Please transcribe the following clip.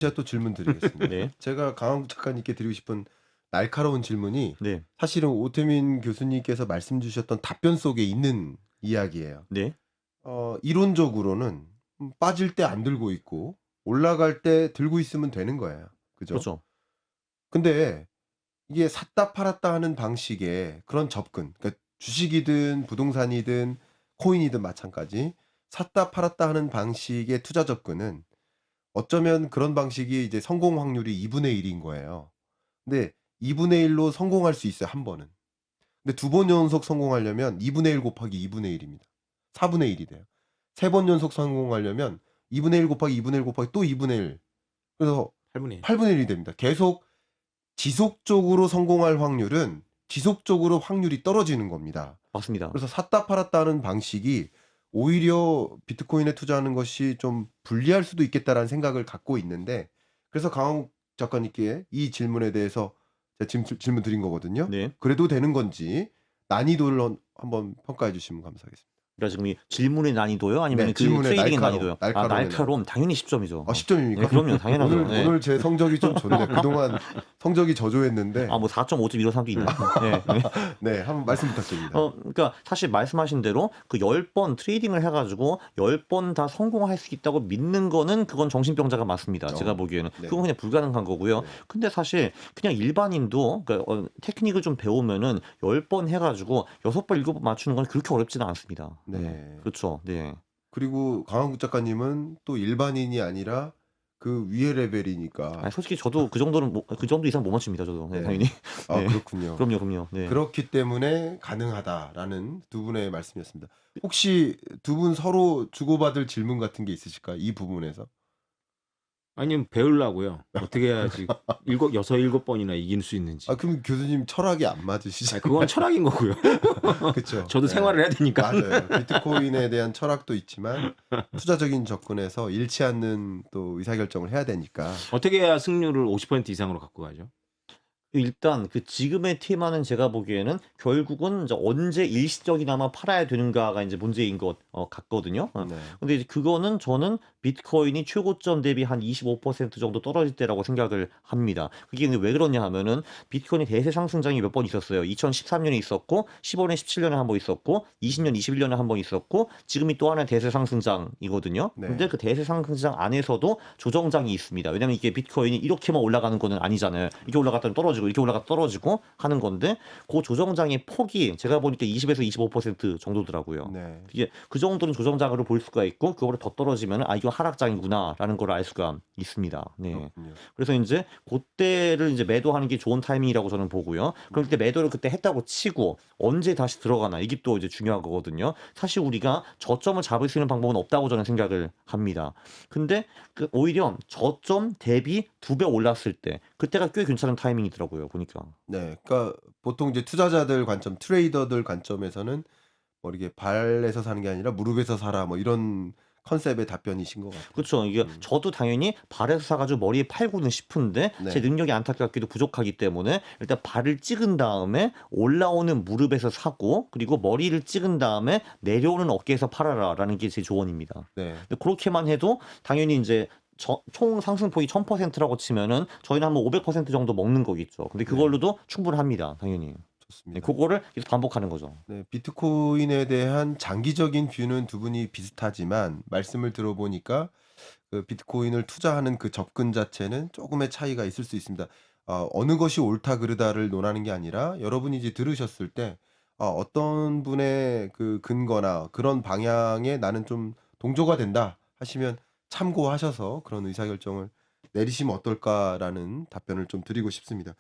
제가 또 질문 드리겠습니다. 네. 제가 강한국 작가님께 드리고 싶은 날카로운 질문이 네. 사실은 오태민 교수님께서 말씀 주셨던 답변 속에 있는 이야기예요. 네. 이론적으로는 빠질 때 안 들고 있고 올라갈 때 들고 있으면 되는 거예요. 그죠? 그렇죠. 근데 이게 샀다 팔았다 하는 방식의 그런 접근, 그러니까 주식이든 부동산이든 코인이든 마찬가지 샀다 팔았다 하는 방식의 투자 접근은 어쩌면 그런 방식이 이제 성공 확률이 2분의 1인 거예요. 근데 2분의 1로 성공할 수 있어요, 한 번은. 근데 두 번 연속 성공하려면 2분의 1 곱하기 2분의 1입니다. 4분의 1이 돼요. 세 번 연속 성공하려면 2분의 1 곱하기 2분의 1 곱하기 또 2분의 1. 그래서 8분의 1. 8분의 1이 됩니다. 계속 지속적으로 성공할 확률은 지속적으로 확률이 떨어지는 겁니다. 맞습니다. 그래서 샀다 팔았다 하는 방식이 오히려 비트코인에 투자하는 것이 좀 불리할 수도 있겠다라는 생각을 갖고 있는데, 그래서 강원국 작가님께 이 질문에 대해서 제가 지금 질문 드린 거거든요. 네. 그래도 되는 건지 난이도를 한번 평가해 주시면 감사하겠습니다. 그러니까 지금 이 질문의 난이도요? 아니면 네, 그 질문의 트레이딩의 날카로움, 난이도요? 날카로움의 날카로움 당연히 10점이죠. 10점입니까? 네, 그럼요. 당연하죠. 오늘 네. 오늘 제 성적이 좀 좋네요. 그동안 성적이 저조했는데. 뭐 4.5점 이런 사람도 있나요? 네. 네, 한번 말씀 부탁드립니다. 그러니까 사실 말씀하신 대로 그 10번 트레이딩을 해가지고 10번 다 성공할 수 있다고 믿는 거는 그건 정신병자가 맞습니다. 제가 보기에는. 네. 그건 그냥 불가능한 거고요. 네. 근데 사실 그냥 일반인도 그러니까 테크닉을 좀 배우면은 10번 해가지고 6번, 7번 맞추는 건 그렇게 어렵지는 않습니다. 네. 그렇죠. 네. 그리고 강한국 작가님은 또 일반인이 아니라 그 위의 레벨이니까. 솔직히 저도 그 정도는 그 정도 이상 못 맞춥니다. 저도. 네, 네. 당연히. 네. 그렇군요. 그럼요. 네. 그렇기 때문에 가능하다라는 두 분의 말씀이었습니다. 혹시 두 분 서로 주고받을 질문 같은 게 있으실까요? 이 부분에서? 아니면 배우려고요. 어떻게 해야지 6, 7번이나 이길 수 있는지. 그럼 교수님 철학이 안 맞으시죠? 그건 철학인 거고요. 그렇죠. 저도 생활을 해야 되니까. 맞아요. 비트코인에 대한 철학도 있지만 투자적인 접근에서 잃지 않는 또 의사결정을 해야 되니까. 어떻게 해야 승률을 50% 이상으로 갖고 가죠? 일단 그 지금의 테마는 제가 보기에는 결국은 이제 언제 일시적이나마 팔아야 되는가가 이제 문제인 것 같거든요. 네. 근데 이제 그거는 저는 비트코인이 최고점 대비 한 25% 정도 떨어질 때라고 생각을 합니다. 그게 왜 그러냐 하면은 비트코인이 대세 상승장이 몇 번 있었어요. 2013년에 있었고 15년, 17년에 한 번 있었고 20년, 21년에 한 번 있었고 지금이 또 하나의 대세 상승장이거든요. 네. 근데 그 대세 상승장 안에서도 조정장이 있습니다. 왜냐면 이게 비트코인이 이렇게만 올라가는 거는 아니잖아요. 이렇게 올라갔다가 떨어지고 이렇게 올라갔다 떨어지고 하는 건데 그 조정장의 폭이 제가 보니까 20에서 25% 정도더라고요. 네. 이게 그 정도는 조정장으로 볼 수가 있고 그거보다 더 떨어지면 이거 하락장이구나라는 걸 알 수가 있습니다. 네. 그렇군요. 그래서 이제 그때를 이제 매도하는 게 좋은 타이밍이라고 저는 보고요. 그럼 그때 매도를 그때 했다고 치고 언제 다시 들어가나 이게 또 이제 중요한 거거든요. 사실 우리가 저점을 잡을 수 있는 방법은 없다고 저는 생각을 합니다. 근데 오히려 저점 대비 2배 올랐을 때 그때가 꽤 괜찮은 타이밍이더라고요. 보니까. 네. 그러니까 보통 이제 투자자들 관점, 트레이더들 관점에서는 뭐 이렇게 발에서 사는 게 아니라 무릎에서 사라 뭐 이런 컨셉의 답변이신 것 같아요. 그렇죠. 이게 저도 당연히 발에서 사가지고 머리에 팔고는 싶은데 네. 제 능력이 안타깝게도 부족하기 때문에 일단 발을 찍은 다음에 올라오는 무릎에서 사고 그리고 머리를 찍은 다음에 내려오는 어깨에서 팔아라라는 게 제 조언입니다. 네. 근데 그렇게만 해도 당연히 이제 총 상승폭이 1000%라고 치면은 저희는 한번 500% 정도 먹는 거겠죠. 근데 그걸로도 충분합니다. 당연히. 네, 좋습니다. 그거를 계속 반복하는 거죠. 네, 비트코인에 대한 장기적인 뷰는 두 분이 비슷하지만 말씀을 들어보니까 그 비트코인을 투자하는 그 접근 자체는 조금의 차이가 있을 수 있습니다. 어느 것이 옳다 그르다를 논하는 게 아니라 여러분이 이제 들으셨을 때 어떤 분의 그 근거나 그런 방향에 나는 좀 동조가 된다 하시면 참고하셔서 그런 의사결정을 내리시면 어떨까라는 답변을 좀 드리고 싶습니다.